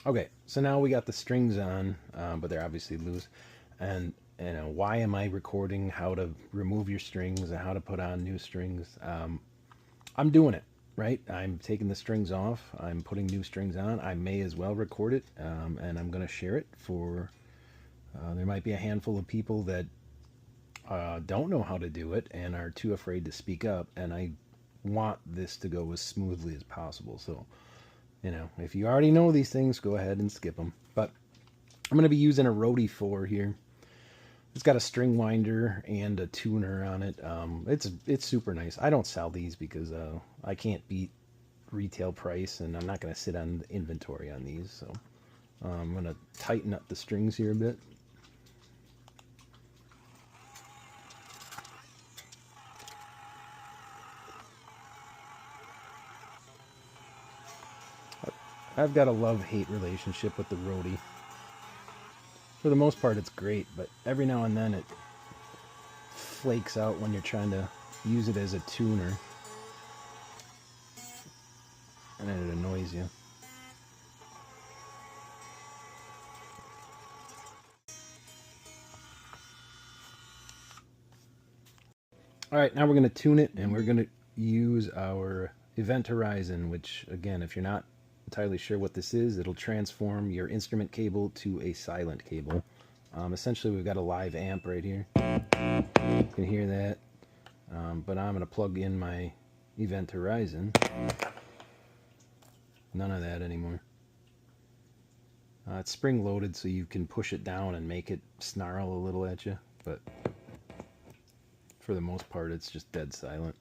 Okay, so now we got the strings on, but they're obviously loose. And why am I recording how to remove your strings and how to put on new strings? I'm doing it, right? I'm taking the strings off. I'm putting new strings on. I may as well record it, and I'm going to share it for. There might be a handful of people that don't know how to do it and are too afraid to speak up, and I want this to go as smoothly as possible. So, if you already know these things, go ahead and skip them. But I'm going to be using a Rode 4 here. It's got a string winder and a tuner on it. It's super nice. I don't sell these because I can't beat retail price, and I'm not going to sit on inventory on these. So I'm going to tighten up the strings here a bit. I've got a love-hate relationship with the Rode. For the most part, it's great, but every now and then it flakes out when you're trying to use it as a tuner, and then it annoys you. All right, now we're going to tune it, and we're going to use our Event Horizon, which, again, if you're not entirely sure what this is, it'll transform your instrument cable to a silent cable. Essentially, we've got a live amp right here. You can hear that. But I'm going to plug in my Event Horizon. None of that anymore. It's spring loaded, so you can push it down and make it snarl a little at you, but for the most part, it's just dead silent,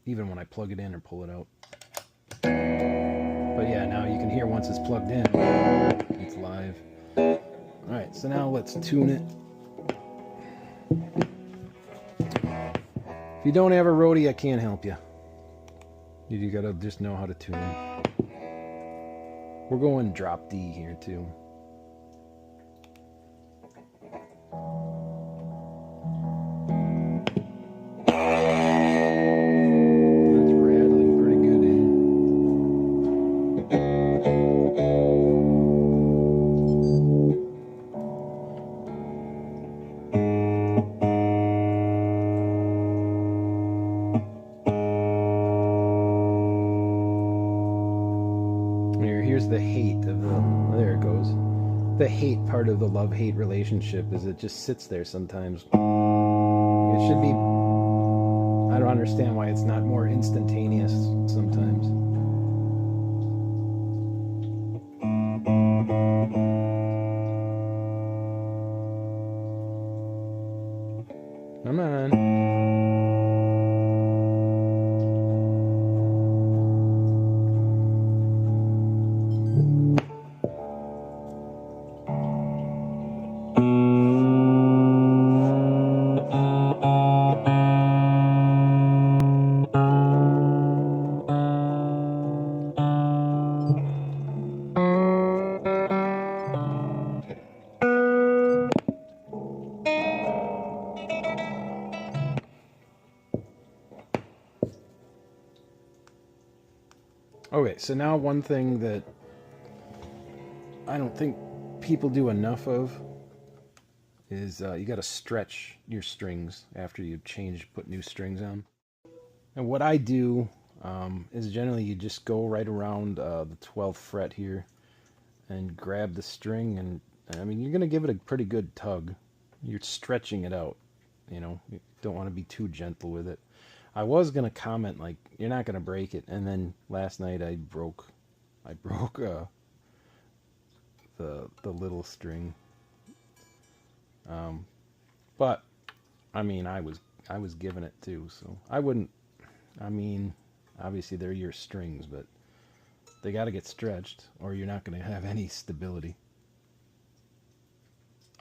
even when I plug it in or pull it out. But yeah, now you can hear once it's plugged in, it's live. Alright, so now let's tune it. If you don't have a Rode, I can't help you. You gotta just know how to tune. We're going drop D here too. That's rattling pretty good in. Here's the hate of the, there it goes. The hate part of the love-hate relationship is it just sits there sometimes. It should be, I don't understand why it's not more instantaneous sometimes. Come on. Okay, so now one thing that I don't think people do enough of is you got to stretch your strings after you put new strings on. And what I do is generally you just go right around the 12th fret here and grab the string, and I mean, you're going to give it a pretty good tug. You're stretching it out, you don't want to be too gentle with it. I was going to comment like, you're not going to break it, and then last night I broke the little string. But I mean, I was given it too, so I wouldn't. I mean, obviously they're your strings, but they got to get stretched, or you're not going to have any stability.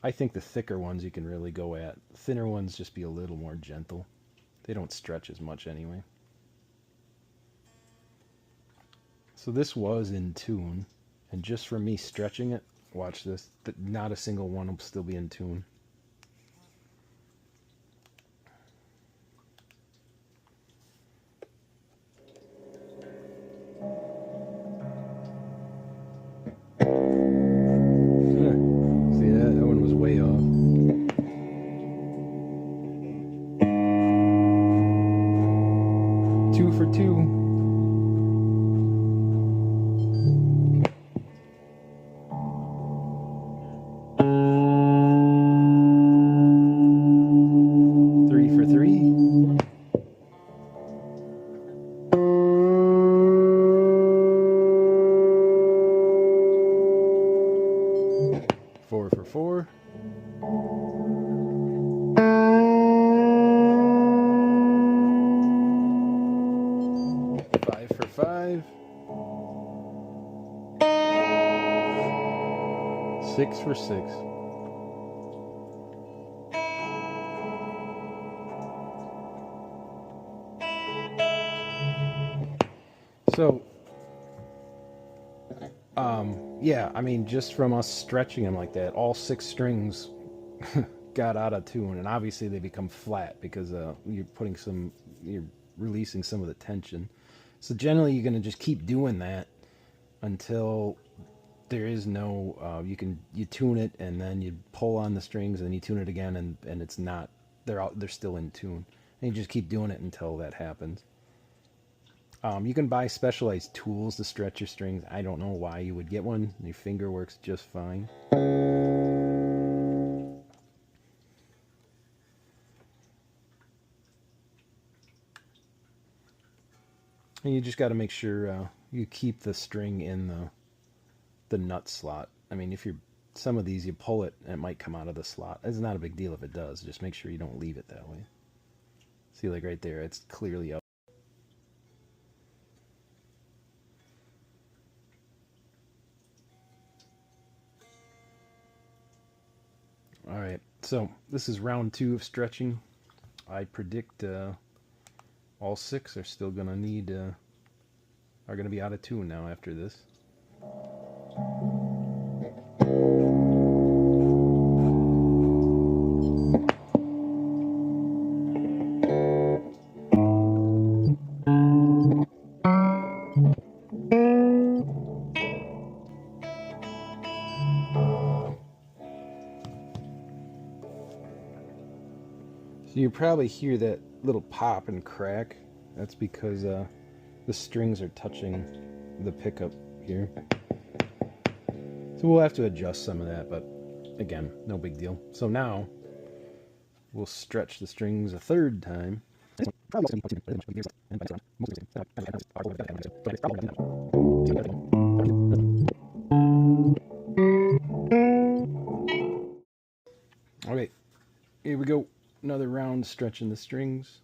I think the thicker ones you can really go at. Thinner ones just be a little more gentle. They don't stretch as much anyway. So this was in tune, and just from me stretching it, watch this, not a single one will still be in tune. 2. Four for 4. Five for 5. 6 for 6. So, yeah, I mean, just from us stretching them like that, all 6 strings got out of tune, and obviously they become flat because you're releasing some of the tension. So generally, you're going to just keep doing that until there is no. You tune it, and then you pull on the strings, and you tune it again, and it's not. They're still in tune, and you just keep doing it until that happens. You can buy specialized tools to stretch your strings. I don't know why you would get one. Your finger works just fine. And you just got to make sure you keep the string in the nut slot. I mean, if some of these you pull it and it might come out of the slot. It's not a big deal if it does. Just make sure you don't leave it that way. See, like right there, it's clearly up. All right, so this is round 2 of stretching. I predict all 6 are still gonna are gonna be out of tune now after this. So you probably hear that little pop and crack. That's because the strings are touching the pickup here. So we'll have to adjust some of that, but again, no big deal. So now we'll stretch the strings a 3rd time. All right, here we go. Another round stretching the strings.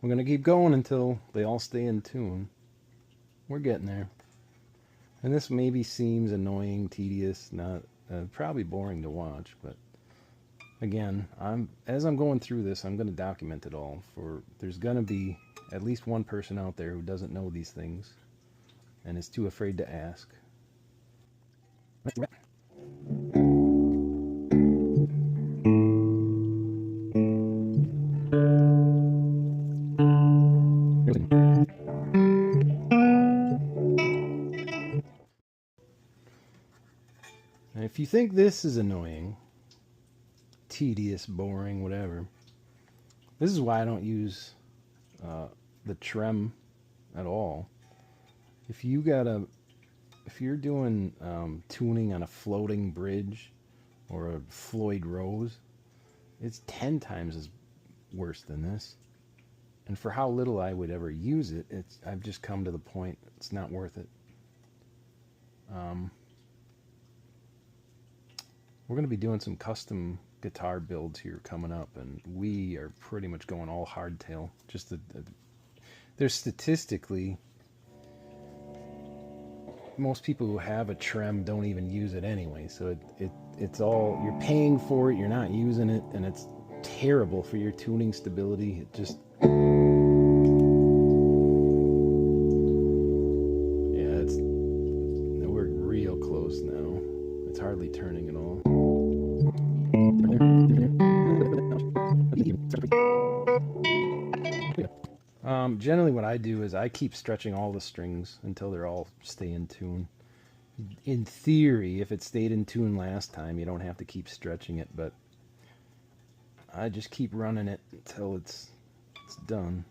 We're going to keep going until they all stay in tune. We're getting there. And this maybe seems annoying, tedious, not probably boring to watch, but again, as I'm going through this, I'm going to document it all. There's going to be at least one person out there who doesn't know these things and is too afraid to ask. And if you think this is annoying, tedious, boring, whatever, this is why I don't use the trem at all. If you're doing tuning on a floating bridge or a Floyd Rose, it's 10 times as worse than this. And for how little I would ever use it, I've just come to the point it's not worth it. We're going to be doing some custom guitar builds here coming up, and we are pretty much going all hardtail. There's statistically, most people who have a trem don't even use it anyway, so it's all, you're paying for it, you're not using it, and it's terrible for your tuning stability. It just, we're real close Generally what I do is I keep stretching all the strings until they're all stay in tune. In theory, if it stayed in tune last time, you don't have to keep stretching it, but I just keep running it until it's done.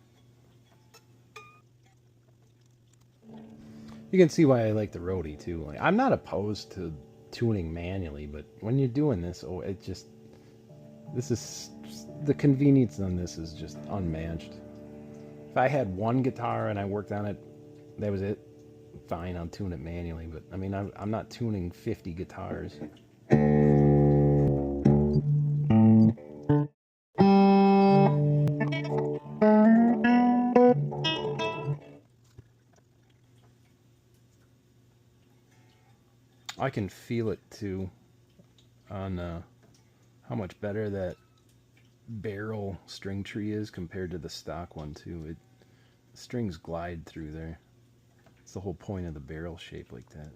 You can see why I like the roadie too. Like, I'm not opposed to tuning manually, but when you're doing this, this is the convenience on this is just unmatched. If I had one guitar and I worked on it, that was it. Fine, I'll tune it manually, but I mean, I'm not tuning 50 guitars. I can feel it too on how much better that barrel string tree is compared to the stock one too. The strings glide through there. It's the whole point of the barrel shape like that.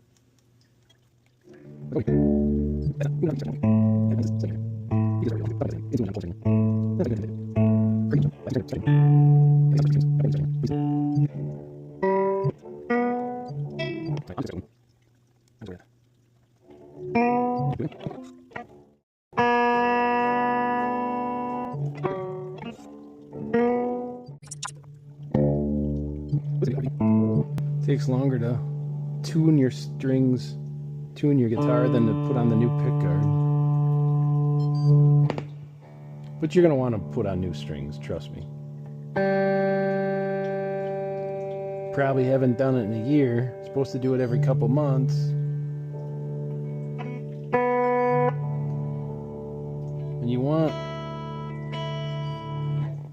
It takes longer to tune your strings, tune your guitar than to put on the new pick guard. But you're going to want to put on new strings, trust me. Probably haven't done it in a year. Supposed to do it every couple months. And you want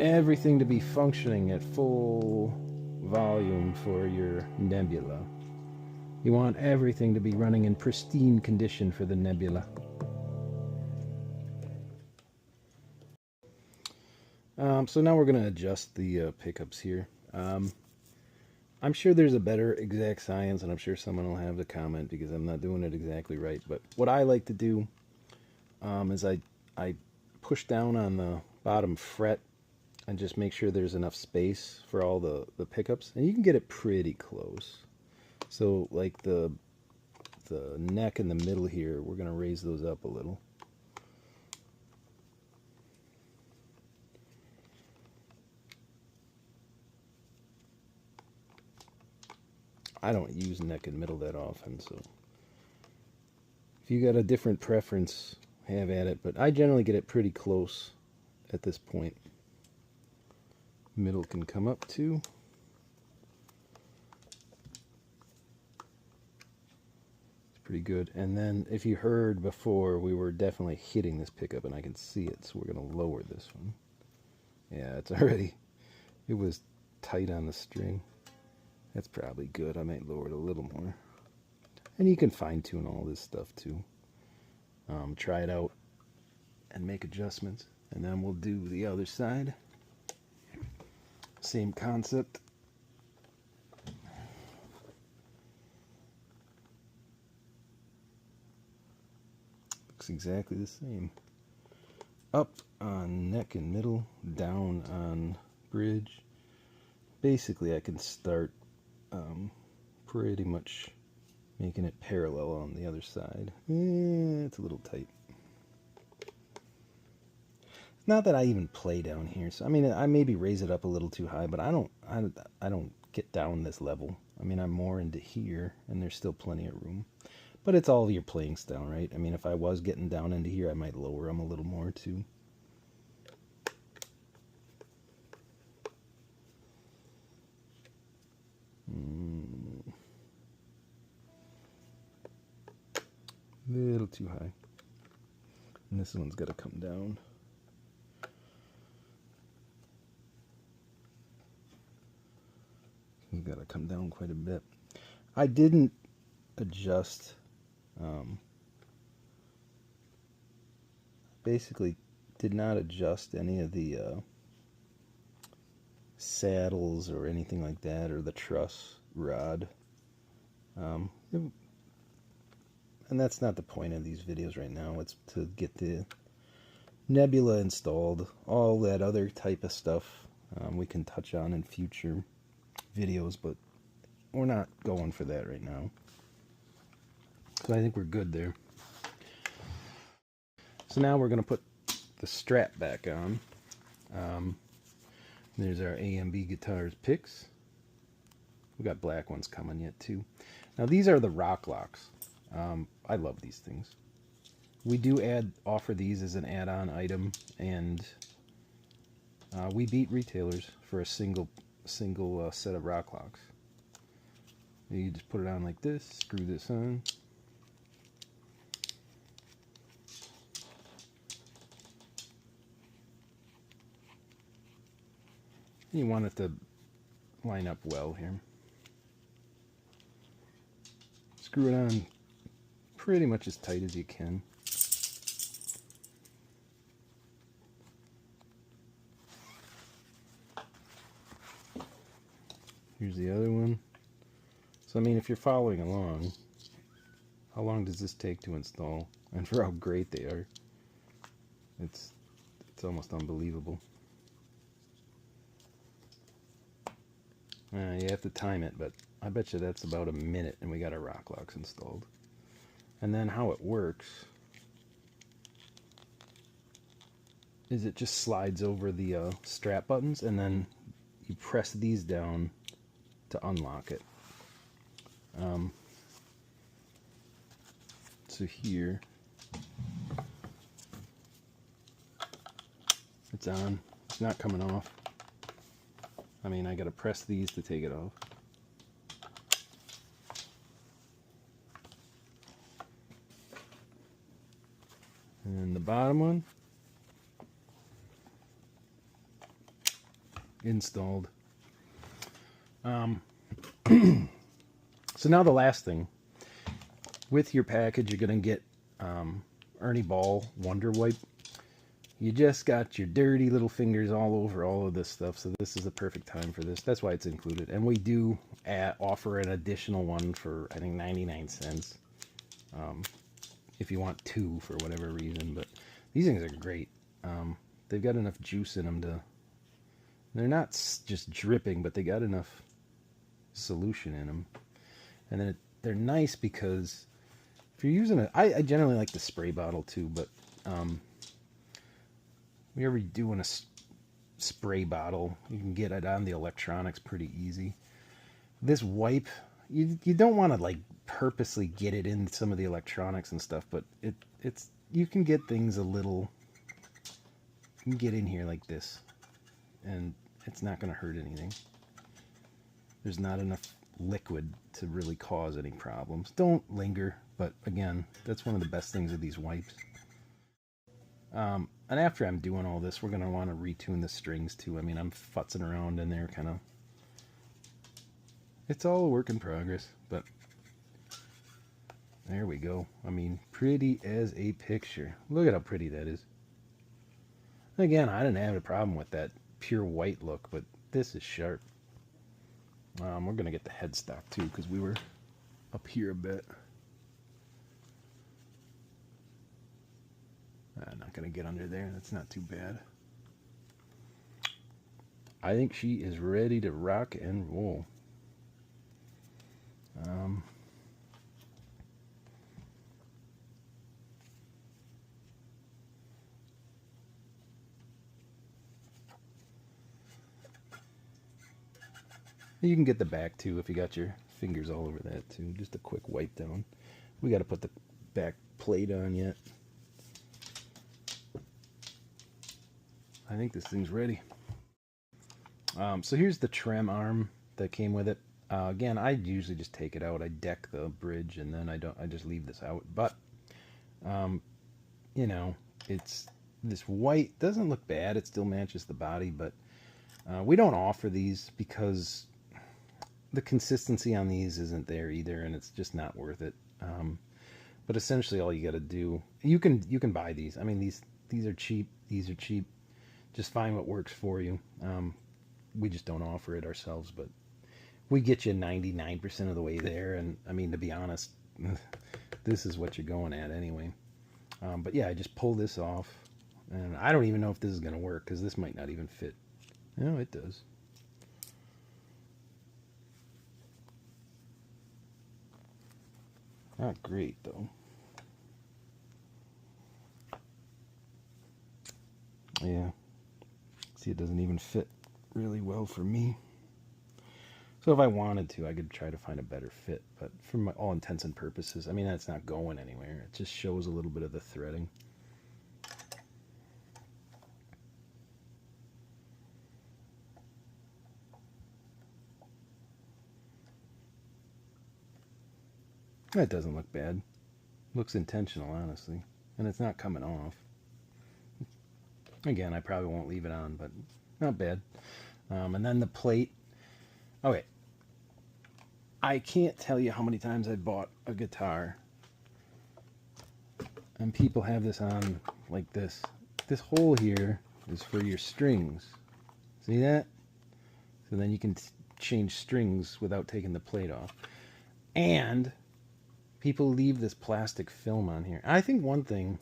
everything to be functioning at full volume for your Nebula. You want everything to be running in pristine condition for the Nebula. So now we're going to adjust the pickups here. I'm sure there's a better exact science, and I'm sure someone will have the comment because I'm not doing it exactly right. But what I like to do is I push down on the bottom fret and just make sure there's enough space for all the pickups, and you can get it pretty close. So like the neck in the middle here, we're going to raise those up a little. I don't use neck and middle that often, so if you got a different preference, have at it, but I generally get it pretty close at this point. Middle can come up too. It's pretty good. And then if you heard before, we were definitely hitting this pickup, and I can see it, so we're going to lower this one. Yeah, it's already, it was tight on the string. That's probably good. I might lower it a little more. And you can fine-tune all this stuff too. Try it out and make adjustments. And then we'll do the other side. Same concept. Looks exactly the same. Up on neck and middle, down on bridge. Basically, I can start pretty much making it parallel on the other side. It's a little tight. Not that I even play down here, so I mean, I maybe raise it up a little too high, but I don't get down this level. I mean, I'm more into here, and there's still plenty of room. But it's all your playing style, right? I mean, if I was getting down into here, I might lower them a little more too. Little too high. And this one's got to come down. It's got to come down quite a bit. I didn't adjust. Basically, did not adjust any of the saddles or anything like that, or the truss rod. And that's not the point of these videos right now. It's to get the Nebula installed, all that other type of stuff we can touch on in future videos, but we're not going for that right now. So I think we're good there. So now we're going to put the strap back on. There's our A and B guitars picks. We got black ones coming yet too. Now these are the rock locks. I love these things. We do offer these as an add-on item, and we beat retailers for a single set of rock locks. You just put it on like this, screw this on. You want it to line up well here. Screw it on pretty much as tight as you can. Here's the other one. So I mean, if you're following along, how long does this take to install? And for how great they are, it's almost unbelievable. You have to time it, but I bet you that's about a minute and we got our rock locks installed. And then how it works is it just slides over the strap buttons, and then you press these down to unlock it. So here it's on. It's not coming off. I mean, I gotta press these to take it off. And the bottom one, installed. So now the last thing, with your package, you're gonna get Ernie Ball Wonder Wipe. You just got your dirty little fingers all over all of this stuff, so this is the perfect time for this. That's why it's included. And we do offer an additional one for, I think, 99 cents. If you want two for whatever reason. But these things are great. They've got enough juice in them to... They're not just dripping, but they got enough solution in them. And then they're nice because if you're using it... I generally like the spray bottle too, but... we are doing a spray bottle. You can get it on the electronics pretty easy. This wipe, you don't want to like purposely get it in some of the electronics and stuff, but it's you can get things a little. You can get in here like this, and it's not going to hurt anything. There's not enough liquid to really cause any problems. Don't linger, but again, that's one of the best things of these wipes. And after I'm doing all this, we're going to want to retune the strings too. I mean, I'm futzing around in there kind of. It's all a work in progress, but there we go. I mean, pretty as a picture. Look at how pretty that is. Again, I didn't have a problem with that pure white look, but this is sharp. We're going to get the headstock too, because we were up here a bit. I'm not going to get under there. That's not too bad. I think she is ready to rock and roll. You can get the back too if you got your fingers all over that too. Just a quick wipe down. We got to put the back plate on yet. I think this thing's ready. So here's the trem arm that came with it. Again, I usually just take it out. I deck the bridge and then I just leave this out. But you know, it's this white doesn't look bad. It still matches the body, but we don't offer these because the consistency on these isn't there either, and it's just not worth it. But essentially, all you got to do, you can buy these. I mean, these are cheap. These are cheap. Just find what works for you. We just don't offer it ourselves, but we get you 99% of the way there. And I mean, to be honest, this is what you're going at anyway. But yeah, I just pull this off, And I don't even know if this is going to work because this might not even fit. No, it does. Not great though. Yeah. See, it doesn't even fit really well for me. So if I wanted to, I could try to find a better fit. But for all intents and purposes, I mean, that's not going anywhere. It just shows a little bit of the threading. That doesn't look bad. Looks intentional, honestly. And it's not coming off. Again, I probably won't leave it on, but not bad. And then the plate. Okay. I can't tell you how many times I bought a guitar and people have this on like this. This hole here is for your strings. See that? So then you can change strings without taking the plate off. And people leave this plastic film on here. I think one thing,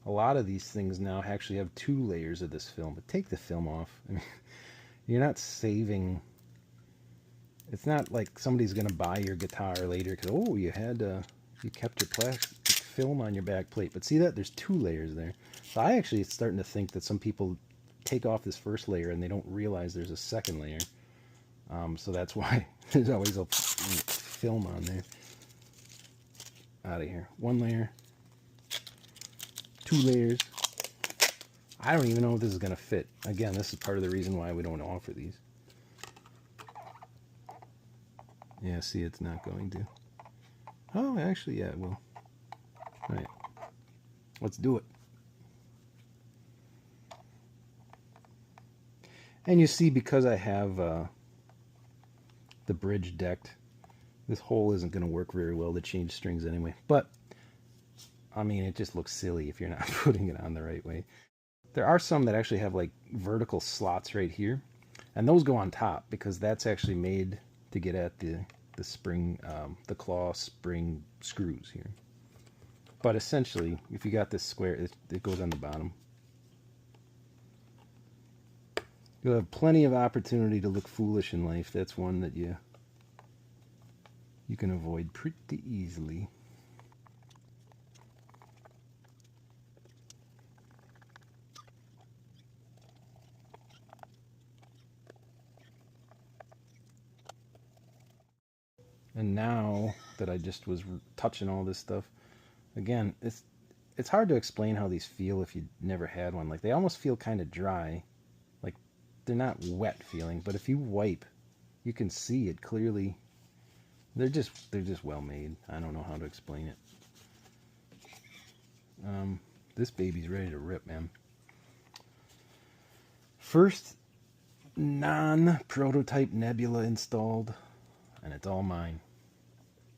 a lot of these things now actually have 2 layers of this film, but take the film off. I mean, you're not saving. It's not like somebody's going to buy your guitar later because, oh, you kept your plastic film on your back plate. But see that? There's 2 layers there. So I actually starting to think that some people take off this first layer and they don't realize there's a second layer. So that's why there's always a film on there. Out of here. 1 layer. 2 layers. I don't even know if this is going to fit. Again, this is part of the reason why we don't offer these. Yeah, see, it's not going to. Oh, actually, yeah, it will. All right. Let's do it. And you see, because I have the bridge decked, this hole isn't going to work very well to change strings anyway. But, I mean, it just looks silly if you're not putting it on the right way. There are some that actually have, like, vertical slots right here. And those go on top because that's actually made to get at the spring, the claw spring screws here. But essentially, if you got this square, it goes on the bottom. You'll have plenty of opportunity to look foolish in life. That's one that you can avoid pretty easily. And now that I just was touching all this stuff, again, it's hard to explain how these feel if you never had one. Like, they almost feel kind of dry. Like, they're not wet feeling, but if you wipe, you can see it clearly. They're just well made. I don't know how to explain it. This baby's ready to rip, man. First non-prototype Nebula installed, and it's all mine.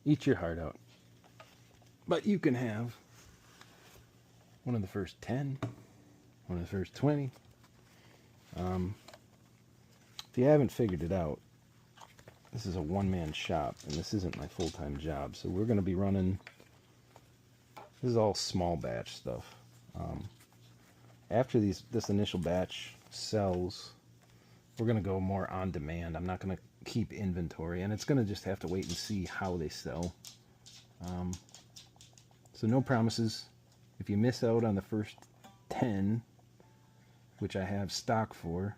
Eat your heart out. But you can have one of the first 10, one of the first 20. If you haven't figured it out, this is a one-man shop, and this isn't my full-time job, so we're going to be running, this is all small batch stuff. After this initial batch sells, we're going to go more on demand. I'm not going to keep inventory, and it's going to just have to wait and see how they sell. So no promises. If you miss out on the first 10, which I have stock for,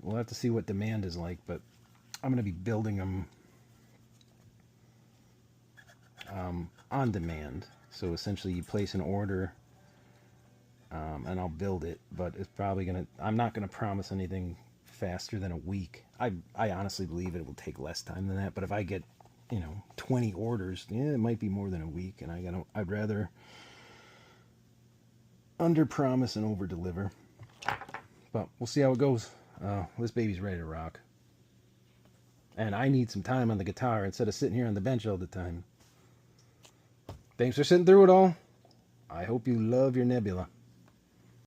we'll have to see what demand is like, but I'm going to be building them on demand. So essentially you place an order, and I'll build it, but it's probably going to, I'm not going to promise anything faster than a week. I honestly believe it will take less time than that, but if I get, 20 orders, yeah, it might be more than a week, and I'd rather under promise and over deliver. But we'll see how it goes. This baby's ready to rock. And I need some time on the guitar instead of sitting here on the bench all the time. Thanks for sitting through it all. I hope you love your Nebula.